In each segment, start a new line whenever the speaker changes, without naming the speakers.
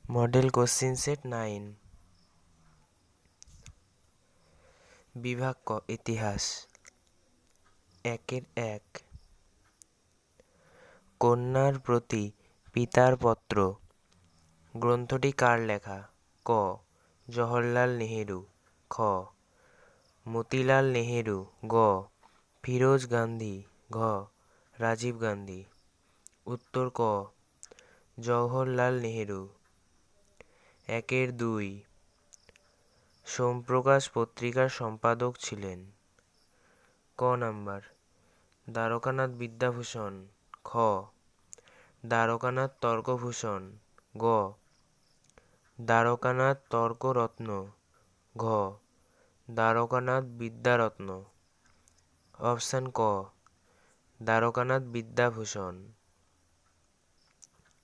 Model question set 9। বিভাগ ক ইতিহাস। 1-1 কন্যার প্রতি পিতার পত্র গ্রন্থটি কার লেখা? ক জওহরলাল নেহেরু, খ মতিলাল নেহেরু, গ ফিরোজ গান্ধী, ঘ রাজীব গান্ধী। উত্তর ক জওহরলাল নেহেরু। 1-2 সোমপ্রকাশ পত্রিকার সম্পাদক ছিলেন? ক নাম্বার দ্বারকানাথ বিদ্যাভূষণ, খ দ্বারকানাথ তর্কভূষণ, গ দ্বারকানাথ তর্করত্ন, ঘ দ্বারকানাথ বিদ্যারত্ন। অপশান ক দ্বারকানাথ বিদ্যাভূষণ।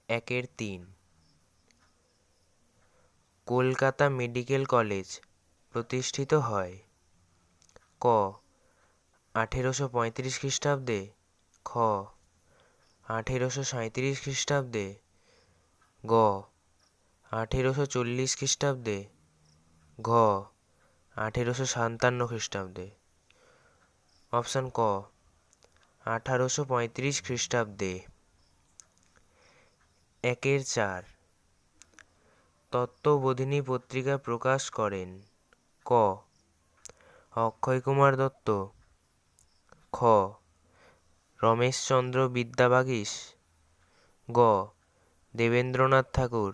1-3 কলকাতা মেডিকেল কলেজ প্রতিষ্ঠিত হয়? ক 1835 খ্রিস্টাব্দে, খ 1837 খ্রিস্টাব্দে, গ 1840 খ্রিস্টাব্দে, ঘ 1857 খ্রিস্টাব্দে। অপশান ক 1835 খ্রিস্টাব্দে। 1-4 তত্ত্ববোধিনী পত্রিকা প্রকাশ করেন? ক অক্ষয় কুমার দত্ত, খ রমেশচন্দ্র বিদ্যাবাগীশ, গ দেবেন্দ্রনাথ ঠাকুর,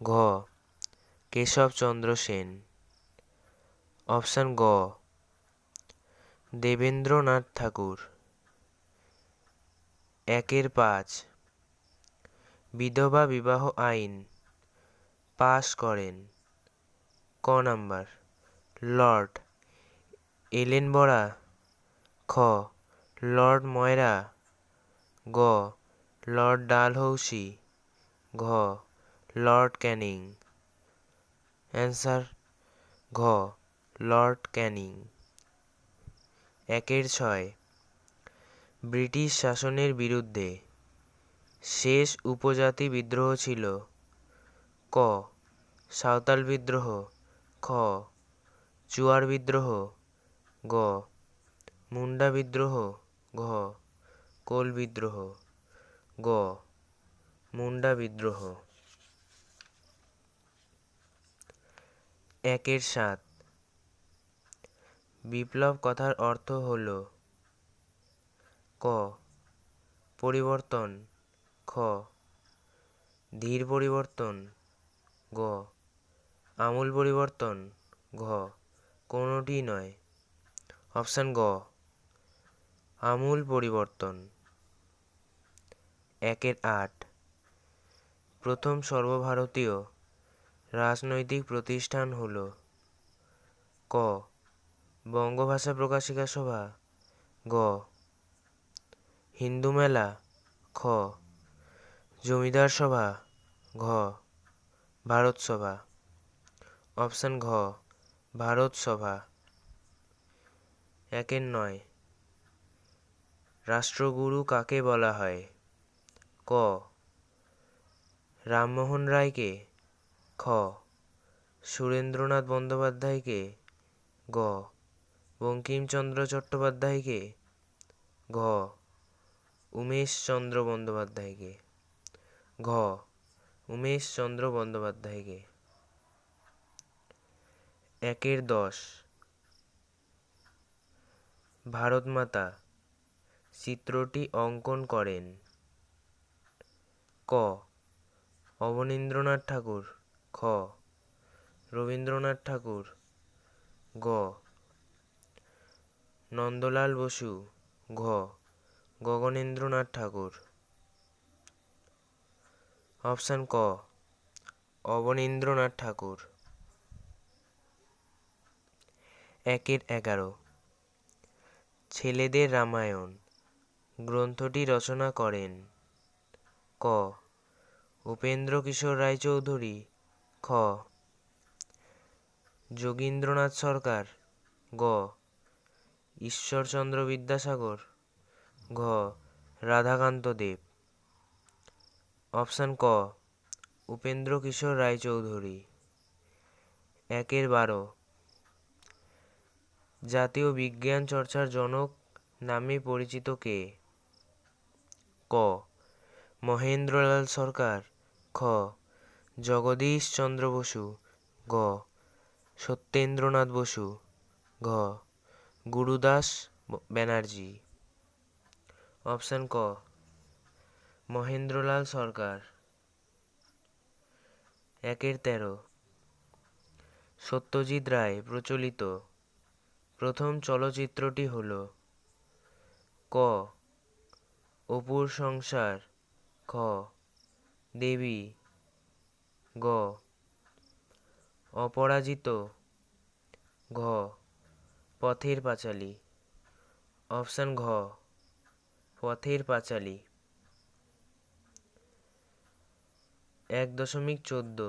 ঘ কেশবচন্দ্র সেন। অপশান গ দেবেন্দ্রনাথ ঠাকুর। 1-5 বিধবা বিবাহ আইন পাশ করেন? ক নাম্বার লর্ড এলেনবরা, খ লর্ড ময়রা, গ লর্ড ডালহৌসি, ঘ লর্ড ক্যানিং। অ্যান্সার ঘ লর্ড ক্যানিং। 1-6 ব্রিটিশ শাসনের বিরুদ্ধে শেষ উপজাতি বিদ্রোহ ছিল? ক সাঁওতাল বিদ্রোহ, খ চুয়ার বিদ্রোহ, গ মুন্ডা বিদ্রোহ, ঘ কোল বিদ্রোহ, গ মুন্ডা বিদ্রোহ। 1-7 বিপ্লব কথার অর্থ হল? ক পরিবর্তন, খ ধীর পরিবর্তন, গ আমূল পরিবর্তন, ঘ কোনোটি নয়। অপশান গ আমূল পরিবর্তন। 1-8 প্রথম সর্বভারতীয় রাজনৈতিক প্রতিষ্ঠান হল? ক বঙ্গভাষা প্রকাশিকা সভা, গ হিন্দু মেলা, খ জমিদার সভা, ঘ ভারত সভা। অপশান ঘ ভারত সভা। 1-9 রাষ্ট্রগুরু কাকে বলা হয়? ক রামমোহন রায়কে, খ সুরেন্দ্রনাথ বন্দ্যোপাধ্যায়কে, গ বঙ্কিমচন্দ্র চট্টোপাধ্যায়কে, ঘ উমেশচন্দ্র বন্দ্যোপাধ্যায়কে, ঘ উমেশচন্দ্র বন্দ্যোপাধ্যায়কে। 1-10 ভারতমাতা চিত্রটি অঙ্কন করেন? ক অবনীন্দ্রনাথ ঠাকুর, খ রবীন্দ্রনাথ ঠাকুর, গ নন্দলাল বসু, ঘ গগনেন্দ্রনাথ ঠাকুর। অপশান ক অবনীন্দ্রনাথ ঠাকুর। 1-11 ছেলেদের রামায়ণ গ্রন্থটি রচনা করেন? ক উপেন্দ্রকিশোর রায়চৌধুরী, খ যোগীন্দ্রনাথ সরকার, গ ঈশ্বরচন্দ্র বিদ্যাসাগর, ঘ রাধাকান্ত দেব। অপশান ক উপেন্দ্র কিশোর রায়চৌধুরী। ১-১২ জাতীয় বিজ্ঞান চর্চার জনক নামে পরিচিত কে? ক মহেন্দ্রলাল সরকার, খ জগদীশ চন্দ্র বসু, গ সত্যেন্দ্রনাথ বসু, ঘ গুরুদাস ব্যানার্জি। অপশন ক মহেন্দ্রলাল সরকার। ১-১৩ সত্যজিৎ রায় প্রচলিত প্রথম চলচ্চিত্রটি হল? ক অপুর সংসার, খ দেবী, গ অপরাজিত, ঘ পথের পাঁচালী। অপশন ঘ পথের পাঁচালী। ১.১৪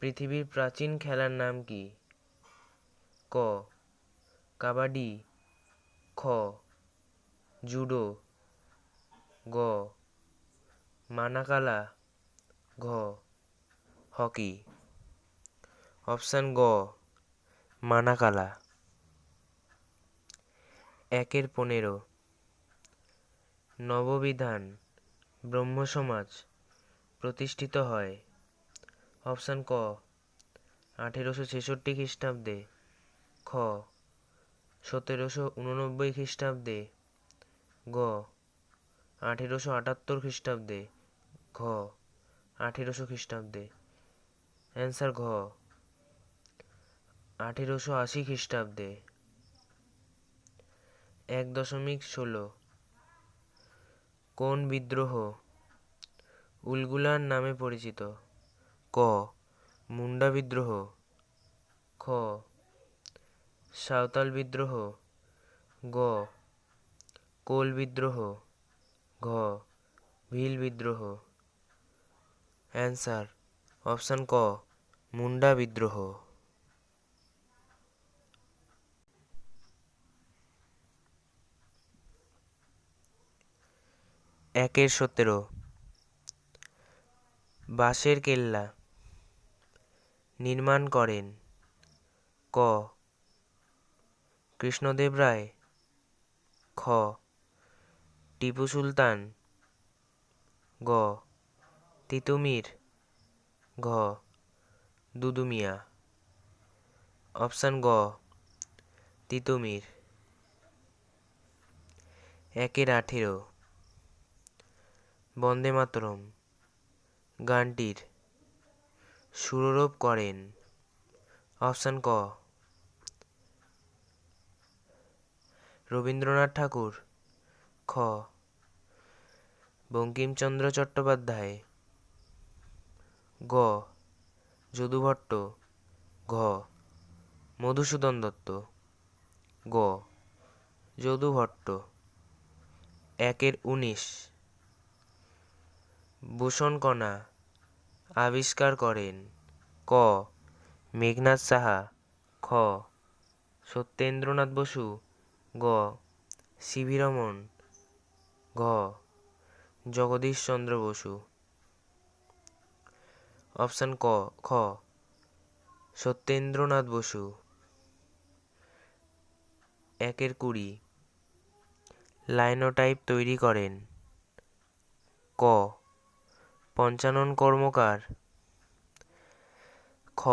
পৃথিবীর প্রাচীন খেলার নাম কি? ক কাবাডি, খ জুডো, গ মানাকালা, ঘ হকি। অপশন গ মানাকালা। ১-১৫ নববিধান ব্রহ্মসমাজ প্রতিষ্ঠিত হয়? অপশন ক ১৮৬৬ খ্রিস্টাব্দে, খ ১৭৮৯ খ্রিস্টাব্দে, গ ১৮৭৮ খ্রিস্টাব্দে, ঘ ১৮০০ খ্রিস্টাব্দে। অ্যান্সার ঘ ১৮৮০ খ্রিস্টাব্দে। ১.১৬ কোন বিদ্রোহ উলগুলান নামে পরিচিত? ক মুন্ডা বিদ্রোহ, খ সাঁওতাল বিদ্রোহ, গ কোল বিদ্রোহ, ঘ ভিল বিদ্রোহ। অ্যান্সার অপশন ক মুন্ডা বিদ্রোহ। ১-১৭ বাঁশের কেল্লা নির্মাণ করেন? ক কৃষ্ণদেব রায়, খ টিপু সুলতান, গ তিতুমির, ঘ দুদু মিয়া। অপশন গ তিতুমির। ১-১৮ বন্দে মাতরম গানটির সুরারোপ করেন? অপশন ক রবীন্দ্রনাথ ঠাকুর, খ বঙ্কিমচন্দ্র চট্টোপাধ্যায়, গ যদু ভট্ট, ঘ মধুসূদন দত্ত, গ যদু ভট্ট। ১-১৯ ভূষণকণা আবিষ্কার করেন? ক মেঘনাদ সাহা, খ সত্যেন্দ্রনাথ বসু, গ সিভি রমন, ঘ জগদীশ চন্দ্র বসু। অপশন ক খ সত্যেন্দ্রনাথ বসু। ১-২০ লাইনোটাইপ তৈরি করেন? ক পঞ্চানন কর্মকার, খ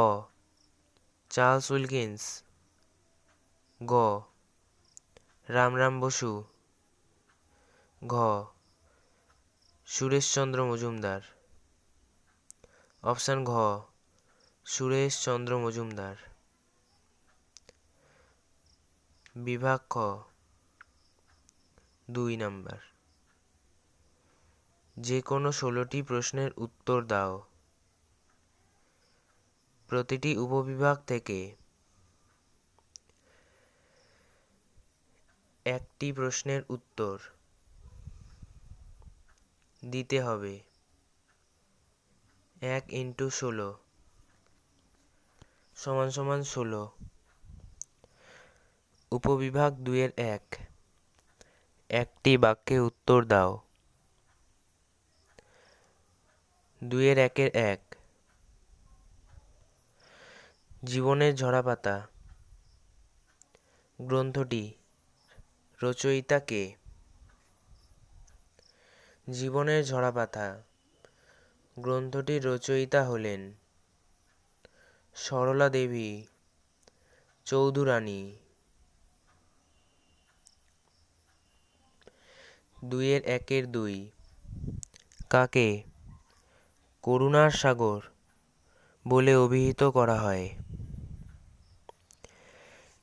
চার্লস উইলকিন্স, গ রামরাম বসু, ঘ সুরেশচন্দ্র মজুমদার। অপশন ঘ সুরেশচন্দ্র মজুমদার। বিভাগ খ ২ নাম্বার যে কোনো ১৬টি প্রশ্নের উত্তর দাও। প্রতিটি উপবিভাগ থেকে একটি প্রশ্নের উত্তর দিতে হবে। ১ × ১৬ = ১৬। উপবিভাগ ২-১ একটি বাক্যে উত্তর দাও। দুইয়ের একের এক। জীবনের ঝরাপাতা গ্রন্থটি রচয়িতা কে? জীবনের ঝরাপাতা গ্রন্থটির রচয়িতা হলেন সরলা দেবী চৌধুরানী। দুইয়ের একের দুই। কাকে করুণার সাগর বলে অভিহিত করা হয়?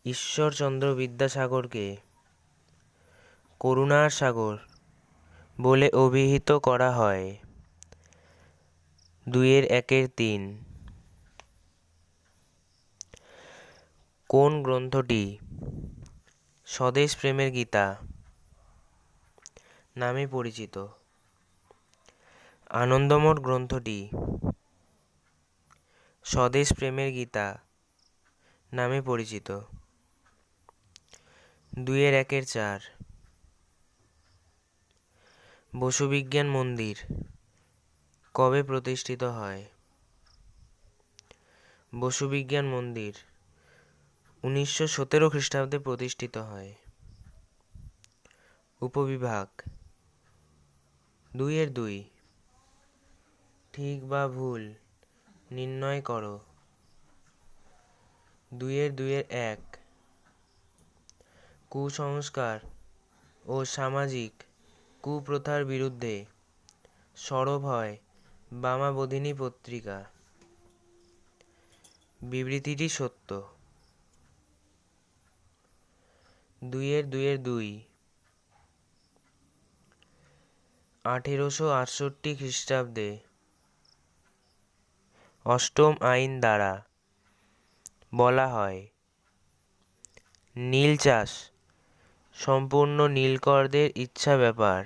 ঈশ্বরচন্দ্র বিদ্যাসাগরকে করুণার সাগর বলে অভিহিত করা হয়। দুইয়ের একের তিন। কোন গ্রন্থটি স্বদেশ প্রেমের গীতা নামে পরিচিত? আনন্দমঠ গ্রন্থটি স্বদেশ প্রেমের গীতা নামে পরিচিত। দুইয়ের একের চার। বসু বিজ্ঞান মন্দির কবে প্রতিষ্ঠিত হয়? বসু বিজ্ঞান মন্দির 1917 খ্রিস্টাব্দে প্রতিষ্ঠিত হয়। উপবিভাগ দুইয়ের দুই। ঠিক বা ভুল নির্ণয় করো। দুইয়ের এক। কুসংস্কার ও সামাজিক কুপ্রথার বিরুদ্ধে সরব হয় বামাবোধিনী পত্রিকা। বিবৃতিটি সত্য। দুইয়ের দুই। 1868 খ্রিস্টাব্দে অষ্টম আইন দ্বারা বলা হয় নীল চাষ সম্পূর্ণ নীলকরদের ইচ্ছা ব্যাপার।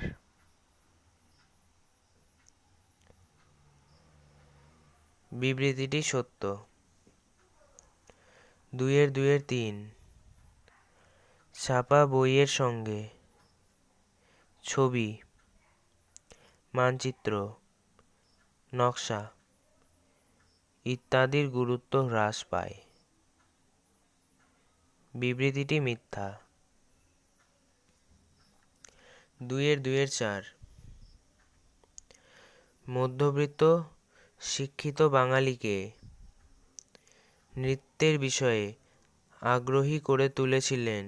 বিবৃতিটি সত্য। দুইয়ের তিন। ছাপা বইয়ের সঙ্গে ছবি, মানচিত্র, নকশা ইত্যাদির গুরুত্ব হ্রাস পায়। বিবৃতিটি মিথ্যা। দুইয়ের চার। মধ্যবিত্ত শিক্ষিত বাঙালিকে নৃত্যের বিষয়ে আগ্রহী করে তুলেছিলেন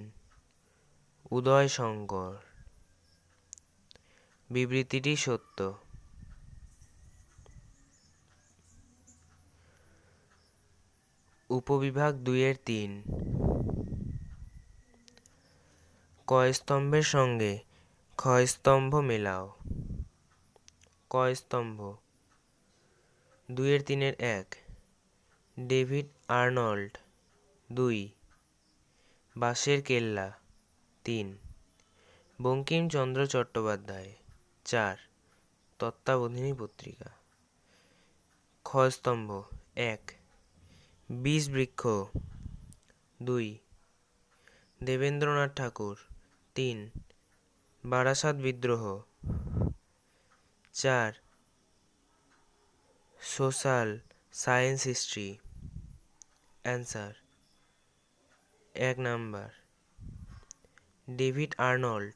উদয়শঙ্কর। বিবৃতিটি সত্য। উপবিভাগ দুইয়ের তিন। কয়স্তম্ভের সঙ্গে ক্ষয়স্তম্ভ মেলাও। কয়স্তম্ভ দুইয়ের এক। David Arnold 2। বাঁশের কেল্লা 3। বঙ্কিমচন্দ্র চট্টোপাধ্যায় 4। তত্ত্বাবধানী পত্রিকা। ক্ষয়স্তম্ভ 1। বিষবৃক্ষ 2। দেবেন্দ্রনাথ ঠাকুর 3। বারাসাত বিদ্রোহ 4। Social science history. Answer 1 number David Arnold.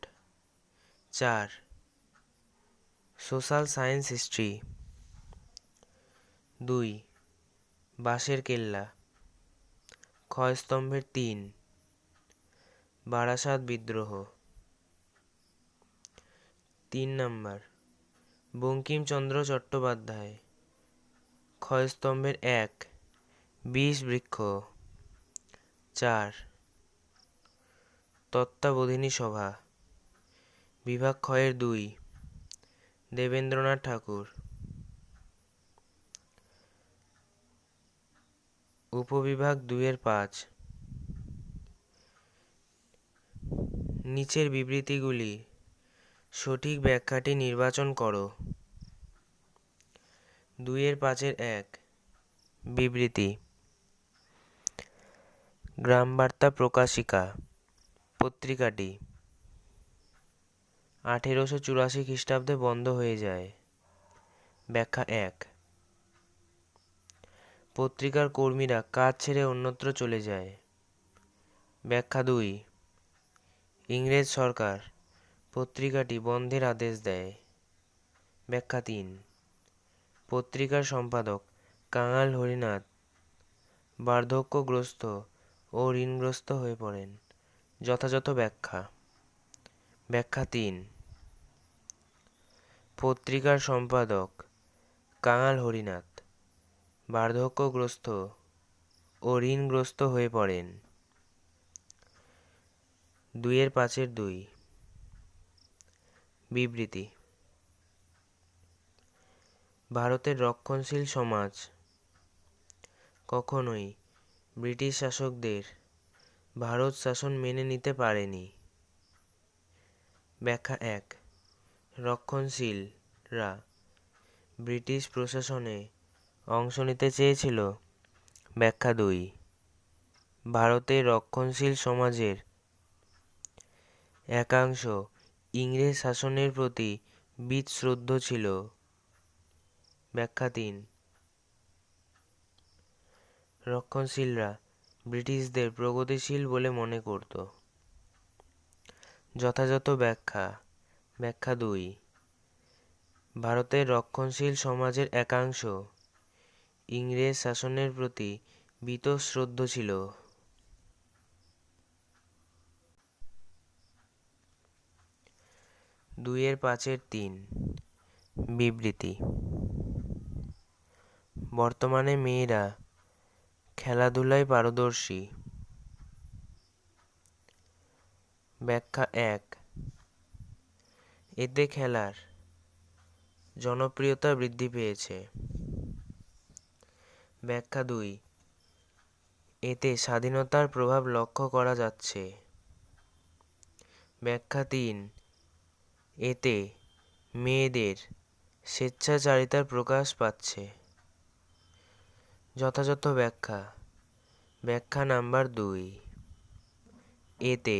4 social science history. 2 বাঁশের কেল্লা। ক্ষয়স্তম্ভের 3 বারাসাত বিদ্রোহ। 3 নাম্বার বঙ্কিমচন্দ্র চট্টোপাধ্যায়। ক্ষয়স্তম্ভের 1 বিষবৃক্ষ। 4 তত্ত্বাবধানী সভা। বিভাগ ক্ষয়ের 2 দেবেন্দ্রনাথ ঠাকুর। উপবিভাগ 2-5। নিচের বিবৃতিগুলি সঠিক ব্যাখ্যাটি নির্বাচন করো। 2-5-1 বিবৃতি। গ্রামবার্তা প্রকাশিকা পত্রিকাটি 1884 খ্রিস্টাব্দে বন্ধ হয়ে যায়। ব্যাখ্যা 1 পত্রিকার কর্মীরা কাজ ছেড়ে অন্যত্র চলে যায়। ব্যাখ্যা 2, ইংরেজ সরকার পত্রিকাটি বন্ধের আদেশ দেয়। ব্যাখ্যা 3, পত্রিকার সম্পাদক কাঙাল হরিনাথ বার্ধক্যগ্রস্ত ও ঋণগ্রস্ত হয়ে পড়েন। যথাযথ ব্যাখ্যা। ব্যাখ্যা 3, পত্রিকার সম্পাদক কাঙাল হরিনাথ বার্ধক্যগ্রস্ত ও ঋণগ্রস্ত হয়ে পড়েন। 2-5 বিবৃতি। ভারতের রক্ষণশীল সমাজ কখনোই ব্রিটিশ শাসকদের ভারত শাসন মেনে নিতে পারেনি। ব্যাখ্যা 1, রক্ষণশীলরা ব্রিটিশ প্রশাসনে অংশ নিতে চেয়েছিল। ব্যাখ্যা 2, ভারতের রক্ষণশীল সমাজের একাংশ ইংরেজ শাসনের প্রতি বিদ্রোহী ছিল। ব্যাখ্যা 3, রক্ষণশীলরা ব্রিটিশদের প্রগতিশীল বলে মনে করত। যথাযথ ব্যাখ্যা। ব্যাখ্যা 2, ভারতের রক্ষণশীল সমাজের একাংশ ইংরেজ শাসনের প্রতি বিদ্রোহী ছিল। 2-5 বিবৃতি। বর্তমানে মেয়েরা খেলাধুলায় পারদর্শী। ব্যাখ্যা 1, এতে খেলার জনপ্রিয়তা বৃদ্ধি পেয়েছে। ব্যাখ্যা 2, এতে স্বাধীনতার প্রভাব লক্ষ্য করা যাচ্ছে। ব্যাখ্যা 3, এতে মেয়েদের স্বেচ্ছাচারিতার প্রকাশ পাচ্ছে। যথাযথ ব্যাখ্যা। ব্যাখ্যা নাম্বার 2, এতে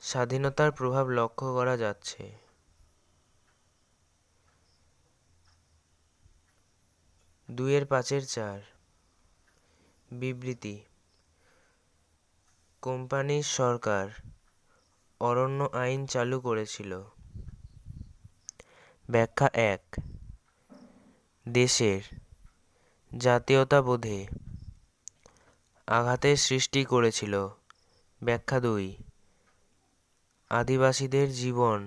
স্বাধীনতার প্রভাব লক্ষ্য করা যাচ্ছে। 2-4 বিবৃতি। কোম্পানির সরকার অরণ্য আইন চালু করেছিল। ব্যাখ্যা 1, দেশের জাতীয়তাবোধে আঘাতের সৃষ্টি করেছিল। ব্যাখ্যা 2, আদিবাসীদের জীবন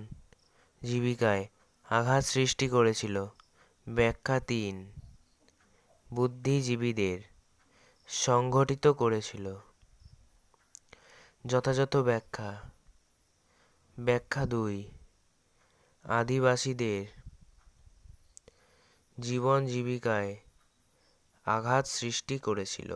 জীবিকায় আঘাত সৃষ্টি করেছিল। ব্যাখ্যা 3, বুদ্ধিজীবীদের সংগঠিত করেছিল। যথাযথ ব্যাখ্যা। ব্যাখ্যা 2, আদিবাসীদের জীবন জীবিকায় আঘাত সৃষ্টি করেছিল।